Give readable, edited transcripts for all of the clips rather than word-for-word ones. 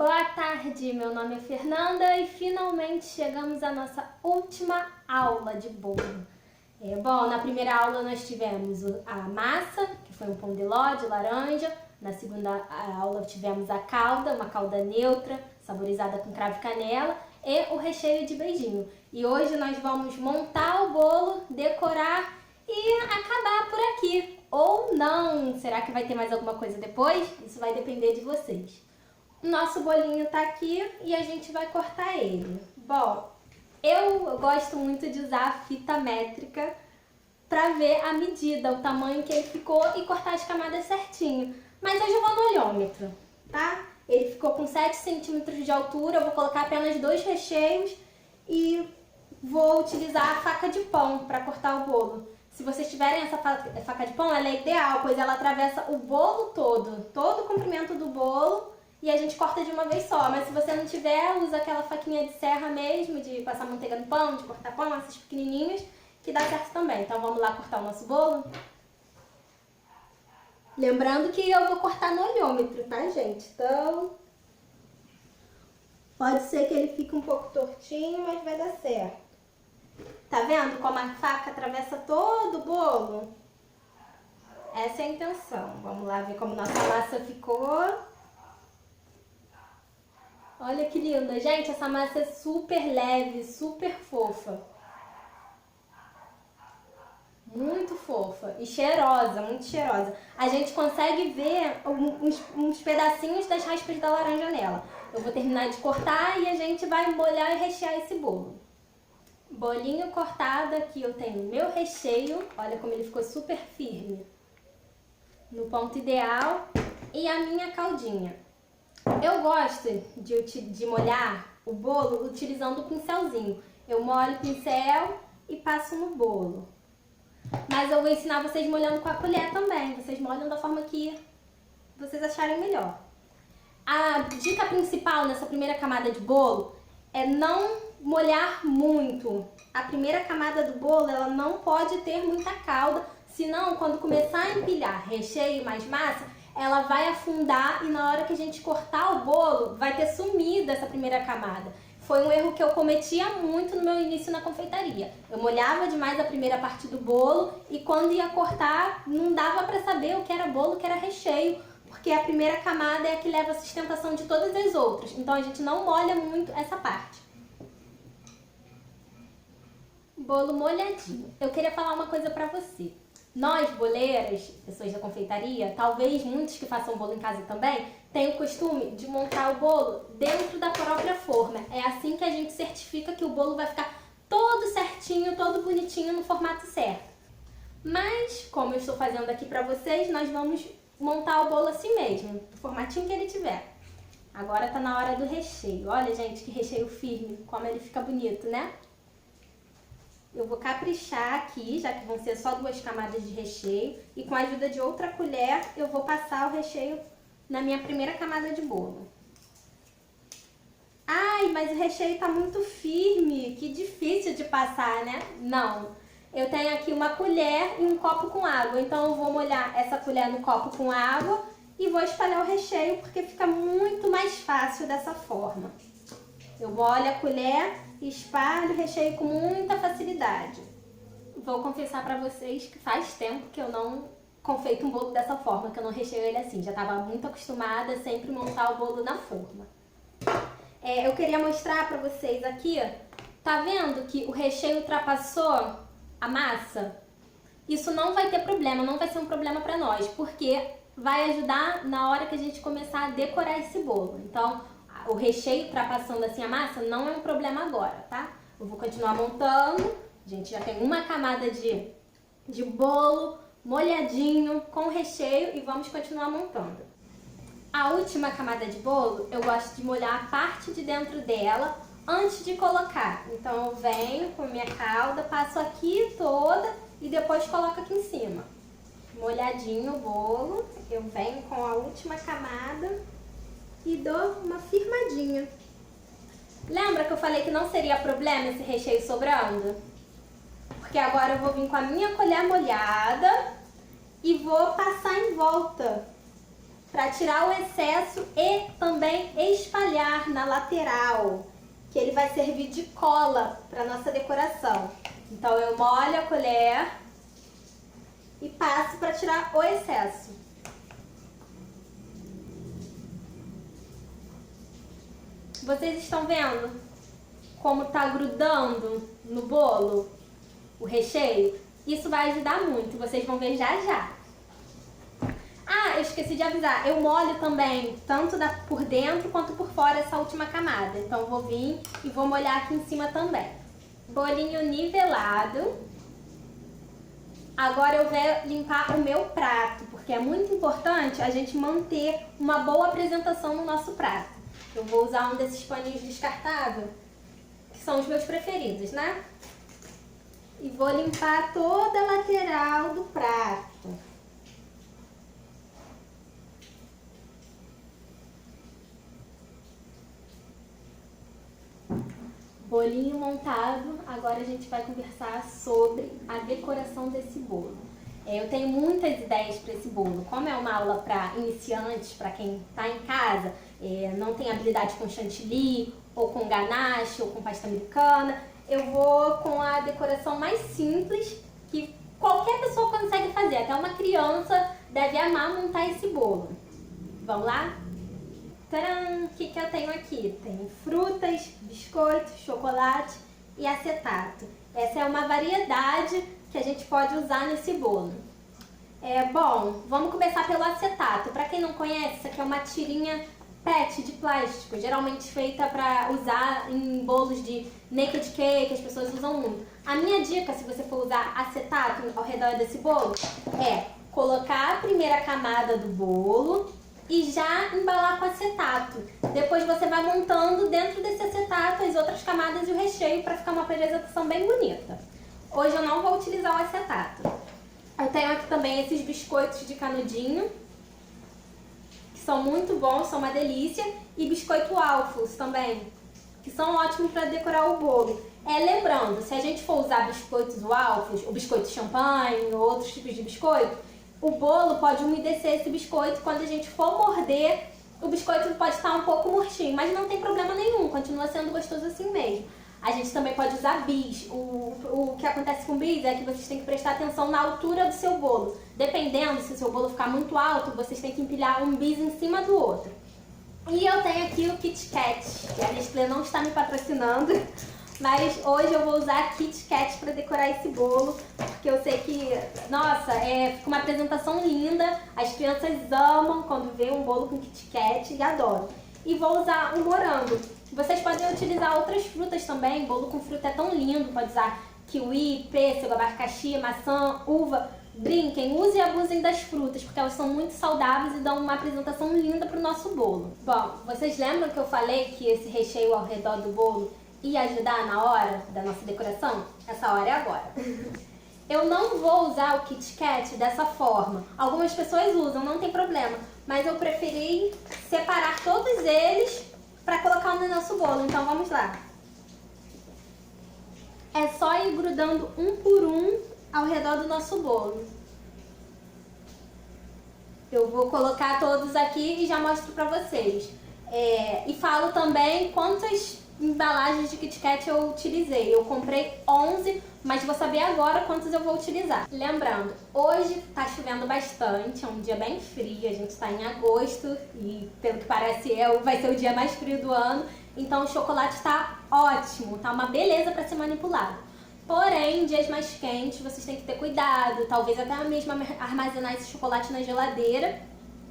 Boa tarde, meu nome é Fernanda e finalmente chegamos à nossa última aula de bolo. Bom, na primeira aula nós tivemos a massa, que foi um pão de ló de laranja. Na segunda aula tivemos a calda, uma calda neutra, saborizada com cravo e canela, e o recheio de beijinho. E hoje nós vamos montar o bolo, decorar e acabar por aqui. Ou não! Será que vai ter mais alguma coisa depois? Isso vai depender de vocês. O nosso bolinho tá aqui e a gente vai cortar ele. Bom, eu gosto muito de usar a fita métrica para ver a medida, o tamanho que ele ficou e cortar as camadas certinho. Mas hoje eu vou no olhômetro, tá? Ele ficou com 7 centímetros de altura, eu vou colocar apenas 2 recheios e vou utilizar a faca de pão para cortar o bolo. Se vocês tiverem essa faca de pão, ela é ideal, pois ela atravessa o bolo todo o comprimento do bolo, e a gente corta de uma vez só. Mas se você não tiver, usa aquela faquinha de serra mesmo, de passar manteiga no pão, de cortar pão, essas pequenininhas, que dá certo também. Então vamos lá cortar o nosso bolo? Lembrando que eu vou cortar no olhômetro, tá, gente? Então, pode ser que ele fique um pouco tortinho, mas vai dar certo. Tá vendo como a faca atravessa todo o bolo? Essa é a intenção. Vamos lá ver como nossa massa ficou. Olha que linda. Gente, essa massa é super leve, super fofa. Muito fofa e cheirosa, muito cheirosa. A gente consegue ver uns pedacinhos das raspas da laranja nela. Eu vou terminar de cortar e a gente vai molhar e rechear esse bolo. Bolinho cortado, aqui eu tenho meu recheio. Olha como ele ficou super firme. No ponto ideal. E a minha caldinha. Eu gosto de molhar o bolo utilizando o pincelzinho. Eu molho o pincel e passo no bolo. Mas eu vou ensinar vocês molhando com a colher também. Vocês molham da forma que vocês acharem melhor. A dica principal nessa primeira camada de bolo é não molhar muito. A primeira camada do bolo, ela não pode ter muita calda, senão quando começar a empilhar recheio mais massa, ela vai afundar e na hora que a gente cortar o bolo, vai ter sumido essa primeira camada. Foi um erro que eu cometia muito no meu início na confeitaria. Eu molhava demais a primeira parte do bolo e quando ia cortar, não dava para saber o que era bolo, o que era recheio, porque a primeira camada é a que leva a sustentação de todas as outras. Então a gente não molha muito essa parte. Bolo molhadinho. Eu queria falar uma coisa pra você. Nós, boleiras, pessoas da confeitaria, talvez muitos que façam bolo em casa também, têm o costume de montar o bolo dentro da própria forma. É assim que a gente certifica que o bolo vai ficar todo certinho, todo bonitinho no formato certo. Mas, como eu estou fazendo aqui pra vocês, nós vamos montar o bolo assim mesmo, do formatinho que ele tiver. Agora tá na hora do recheio. Olha, gente, que recheio firme, como ele fica bonito, né? Eu vou caprichar aqui, já que vão ser só 2 camadas de recheio. E com a ajuda de outra colher, eu vou passar o recheio na minha primeira camada de bolo. Ai, mas o recheio tá muito firme, que difícil de passar, né? Não, eu tenho aqui uma colher e um copo com água. Então eu vou molhar essa colher no copo com água e vou espalhar o recheio, porque fica muito mais fácil dessa forma. Eu molho a colher e espalho o recheio com muita facilidade. Vou confessar pra vocês que faz tempo que eu não confeito um bolo dessa forma, que eu não recheio ele assim. Já estava muito acostumada a sempre montar o bolo na forma. Eu queria mostrar pra vocês aqui, tá vendo que o recheio ultrapassou a massa? Isso não vai ter problema, não vai ser um problema pra nós, porque vai ajudar na hora que a gente começar a decorar esse bolo. Então, o recheio ultrapassando assim a massa não é um problema agora, tá? Eu vou continuar montando. A gente já tem uma camada de bolo molhadinho com recheio e vamos continuar montando. A última camada de bolo, eu gosto de molhar a parte de dentro dela antes de colocar. Então eu venho com minha calda, passo aqui toda e depois coloco aqui em cima. Molhadinho o bolo, eu venho com a última camada e dou uma firmadinha. Lembra que eu falei que não seria problema esse recheio sobrando? Porque agora eu vou vir com a minha colher molhada e vou passar em volta para tirar o excesso e também espalhar na lateral, que ele vai servir de cola para nossa decoração. Então eu molho a colher e passo para tirar o excesso. Vocês estão vendo como tá grudando no bolo o recheio? Isso vai ajudar muito, vocês vão ver já já. Ah, eu esqueci de avisar, eu molho também, tanto por dentro quanto por fora essa última camada. Então vou vir e vou molhar aqui em cima também. Bolinho nivelado. Agora eu vou limpar o meu prato, porque é muito importante a gente manter uma boa apresentação no nosso prato. Eu vou usar um desses paninhos descartáveis, que são os meus preferidos, né? E vou limpar toda a lateral do prato. Bolinho montado, agora a gente vai conversar sobre a decoração desse bolo. Eu tenho muitas ideias para esse bolo. Como é uma aula para iniciantes, para quem está em casa, não tem habilidade com chantilly, ou com ganache, ou com pasta americana, eu vou com a decoração mais simples, que qualquer pessoa consegue fazer, até uma criança deve amar montar esse bolo. Vamos lá? Tcharam! O que eu tenho aqui? Tenho frutas, biscoito, chocolate e acetato. Essa é uma variedade que a gente pode usar nesse bolo. Bom, vamos começar pelo acetato. Para quem não conhece, isso aqui é uma tirinha PET de plástico, geralmente feita para usar em bolos de naked cake, as pessoas usam muito. A minha dica, se você for usar acetato ao redor desse bolo, é colocar a primeira camada do bolo e já embalar com acetato. Depois você vai montando dentro desse acetato as outras camadas e o recheio para ficar uma apresentação bem bonita. Hoje eu não vou utilizar o acetato. Eu tenho aqui também esses biscoitos de canudinho, que são muito bons, são uma delícia. E biscoito Waffles também, que são ótimos para decorar o bolo. Lembrando, se a gente for usar biscoitos Waffles, ou biscoito champanhe, ou outros tipos de biscoito, o bolo pode umedecer esse biscoito. Quando a gente for morder, o biscoito pode estar um pouco murchinho, mas não tem problema nenhum, continua sendo gostoso assim mesmo. A gente também pode usar bis. O que acontece com bis é que vocês têm que prestar atenção na altura do seu bolo. Dependendo, se o seu bolo ficar muito alto, vocês têm que empilhar um bis em cima do outro. E eu tenho aqui o Kit Kat, que a Nestlé não está me patrocinando, mas hoje eu vou usar Kit Kat para decorar esse bolo, porque eu sei que, nossa, fica uma apresentação linda, as crianças amam quando vê um bolo com Kit Kat e adoram. E vou usar um morango. Vocês podem utilizar outras frutas também, bolo com fruta é tão lindo, pode usar kiwi, pêssego, abacaxi, maçã, uva. Brinquem, usem e abusem das frutas, porque elas são muito saudáveis e dão uma apresentação linda para o nosso bolo. Bom, vocês lembram que eu falei que esse recheio ao redor do bolo ia ajudar na hora da nossa decoração? Essa hora é agora. Eu não vou usar o Kit Kat dessa forma. Algumas pessoas usam, não tem problema. Mas eu preferi separar todos eles para colocar no nosso bolo. Então vamos lá. É só ir grudando um por um ao redor do nosso bolo. Eu vou colocar todos aqui e já mostro para vocês. E falo também quantas embalagens de Kit Kat eu utilizei. Eu comprei 11, mas vou saber agora quantos eu vou utilizar. Lembrando, hoje tá chovendo bastante, é um dia bem frio, a gente tá em agosto e pelo que parece vai ser o dia mais frio do ano, então o chocolate tá ótimo, tá uma beleza para ser manipulado. Porém, em dias mais quentes vocês têm que ter cuidado, talvez até mesmo armazenar esse chocolate na geladeira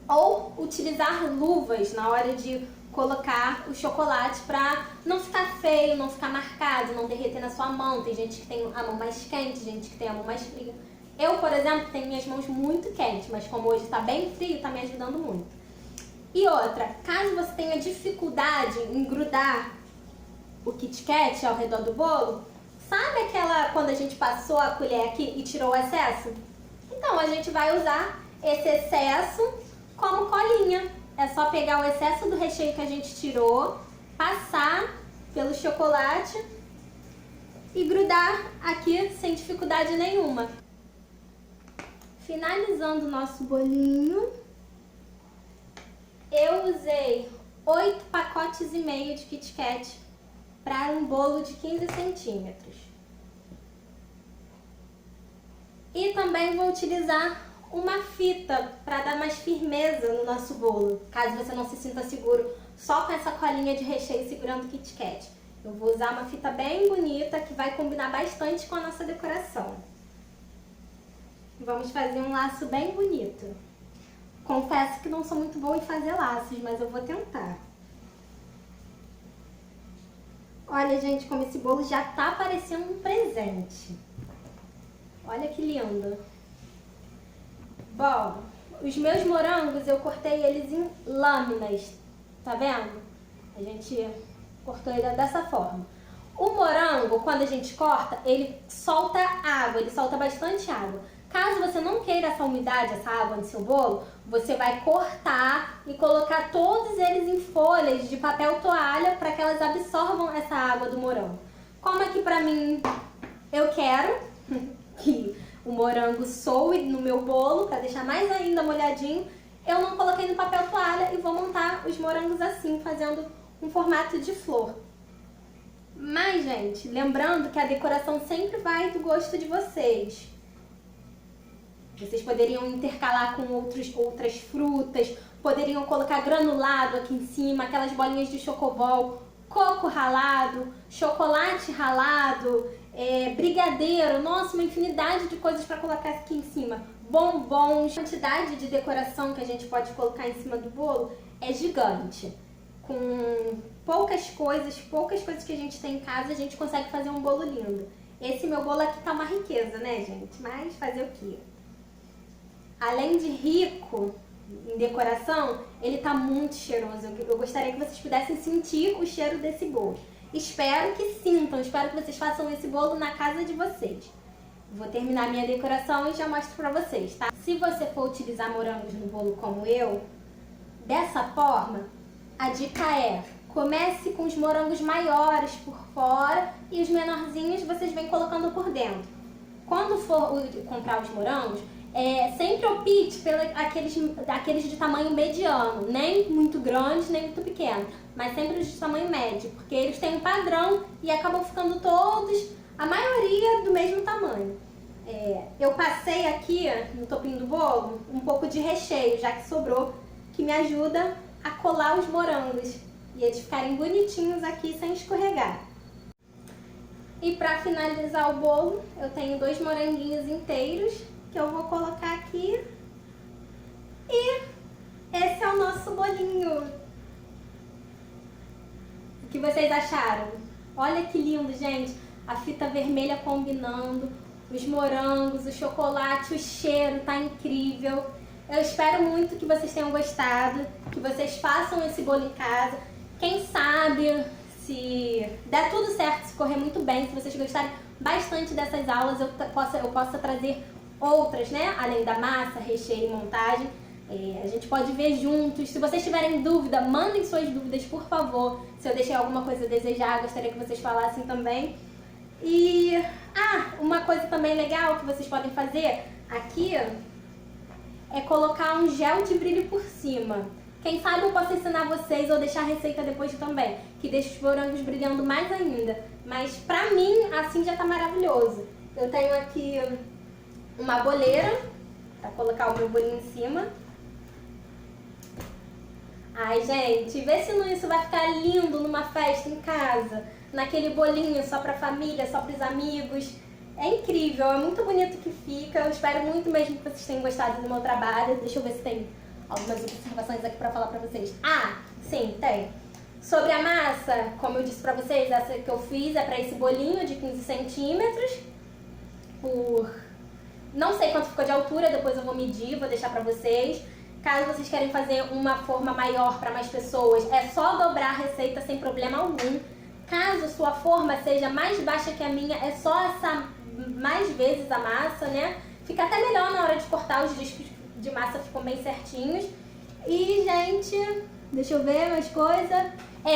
ou utilizar luvas na hora de colocar o chocolate para não ficar feio, não ficar marcado, não derreter na sua mão. Tem gente que tem a mão mais quente, gente que tem a mão mais fria. Eu, por exemplo, tenho minhas mãos muito quentes, mas como hoje está bem frio, está me ajudando muito. E outra, caso você tenha dificuldade em grudar o Kit Kat ao redor do bolo, sabe aquela quando a gente passou a colher aqui e tirou o excesso? Então a gente vai usar esse excesso como colinha. É só pegar o excesso do recheio que a gente tirou, passar pelo chocolate e grudar aqui sem dificuldade nenhuma. Finalizando o nosso bolinho, Eu usei 8 pacotes e meio de Kit Kat para um bolo de 15 centímetros. E também vou utilizar uma fita para dar mais firmeza no nosso bolo, caso você não se sinta seguro só com essa colinha de recheio segurando o Kit Kat. Eu vou usar uma fita bem bonita que vai combinar bastante com a nossa decoração. Vamos fazer um laço bem bonito. Confesso que não sou muito boa em fazer laços, mas eu vou tentar. Olha, gente, como esse bolo já tá parecendo um presente. Olha que lindo. Bom, os meus morangos eu cortei eles em lâminas, tá vendo? A gente cortou ele dessa forma. O morango, quando a gente corta, ele solta água, ele solta bastante água. Caso você não queira essa umidade, essa água no seu bolo, você vai cortar e colocar todos eles em folhas de papel toalha para que elas absorvam essa água do morango. Como aqui pra mim, eu quero que o morango soe no meu bolo, para deixar mais ainda molhadinho, eu não coloquei no papel toalha e vou montar os morangos assim, fazendo um formato de flor. Mas, gente, lembrando que a decoração sempre vai do gosto de vocês. Vocês poderiam intercalar com outras frutas, poderiam colocar granulado aqui em cima, aquelas bolinhas de chocobol, coco ralado, chocolate ralado, brigadeiro, nossa, uma infinidade de coisas para colocar aqui em cima. Bombons, a quantidade de decoração que a gente pode colocar em cima do bolo é gigante. Com poucas coisas que a gente tem em casa, a gente consegue fazer um bolo lindo. Esse meu bolo aqui tá uma riqueza, né, gente? Mas fazer o quê? Além de rico em decoração, ele tá muito cheiroso. Eu gostaria que vocês pudessem sentir o cheiro desse bolo. Espero que sintam, espero que vocês façam esse bolo na casa de vocês. Vou terminar minha decoração e já mostro pra vocês, tá? Se você for utilizar morangos no bolo como eu, dessa forma, a dica é: comece com os morangos maiores por fora e os menorzinhos vocês vêm colocando por dentro. Quando for comprar os morangos, sempre opte pelos aqueles de tamanho mediano, nem muito grandes, nem muito pequenos, mas sempre os de tamanho médio, porque eles têm um padrão e acabam ficando todos, a maioria, do mesmo tamanho. Eu passei aqui no topinho do bolo um pouco de recheio, já que sobrou, que me ajuda a colar os morangos e eles ficarem bonitinhos aqui sem escorregar. E para finalizar o bolo, eu tenho 2 moranguinhos inteiros que eu vou colocar aqui. E esse é o nosso bolinho. O que vocês acharam? Olha que lindo, gente. A fita vermelha combinando, os morangos, o chocolate, o cheiro tá incrível. Eu espero muito que vocês tenham gostado, que vocês façam esse bolo em casa. Quem sabe, se der tudo certo, se correr muito bem, se vocês gostarem bastante dessas aulas, eu possa trazer outras, né? Além da massa, recheio e montagem. A gente pode ver juntos. Se vocês tiverem dúvida, mandem suas dúvidas, por favor. Se eu deixei alguma coisa a desejar, gostaria que vocês falassem também. E, uma coisa também legal que vocês podem fazer aqui é colocar um gel de brilho por cima. Quem sabe eu posso ensinar vocês ou deixar a receita depois também, que deixa os morangos brilhando mais ainda. Mas pra mim, assim já tá maravilhoso. Eu tenho aqui uma boleira pra colocar o meu bolinho em cima. Ai, gente, vê se isso vai ficar lindo numa festa em casa, naquele bolinho só pra família, só pros amigos. É incrível, é muito bonito que fica. Eu espero muito mesmo que vocês tenham gostado do meu trabalho. Deixa eu ver se tem algumas observações aqui pra falar pra vocês. Sim, tem. Sobre a massa, como eu disse pra vocês, essa que eu fiz é pra esse bolinho de 15 centímetros por... não sei quanto ficou de altura, depois eu vou medir, vou deixar pra vocês. Caso vocês querem fazer uma forma maior para mais pessoas, é só dobrar a receita sem problema algum. Caso sua forma seja mais baixa que a minha, é só assar mais vezes a massa, né? Fica até melhor na hora de cortar, os discos de massa ficam bem certinhos. E, gente, deixa eu ver mais coisa.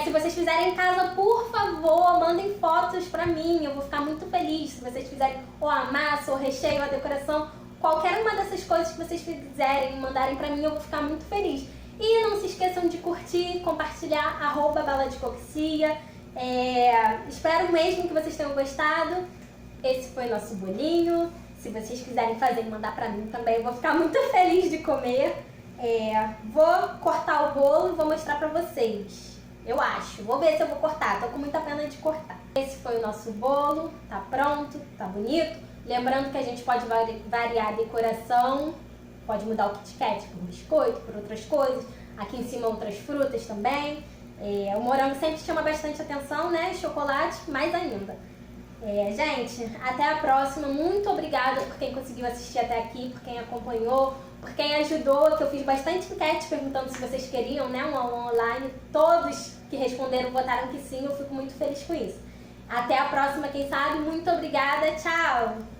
Se vocês fizerem em casa, por favor, mandem fotos pra mim, eu vou ficar muito feliz. Se vocês fizerem ou a massa, ou o recheio, ou a decoração, qualquer uma dessas coisas que vocês fizerem e mandarem pra mim, eu vou ficar muito feliz. E não se esqueçam de curtir, compartilhar, @baladecoxia. Espero mesmo que vocês tenham gostado. Esse foi o nosso bolinho. Se vocês quiserem fazer e mandar pra mim também, eu vou ficar muito feliz de comer. Vou cortar o bolo e vou mostrar pra vocês. Eu acho. Vou ver se eu vou cortar. Tô com muita pena de cortar. Esse foi o nosso bolo. Tá pronto, tá bonito. Lembrando que a gente pode variar a decoração. Pode mudar o Kit Kat por biscoito, por outras coisas. Aqui em cima outras frutas também. O morango sempre chama bastante atenção, né? Chocolate, mais ainda. Gente, até a próxima. Muito obrigada por quem conseguiu assistir até aqui, por quem acompanhou, por quem ajudou, que eu fiz bastante enquete perguntando se vocês queriam, né, um aula online. Todos que responderam votaram que sim, eu fico muito feliz com isso. Até a próxima, quem sabe. Muito obrigada, tchau!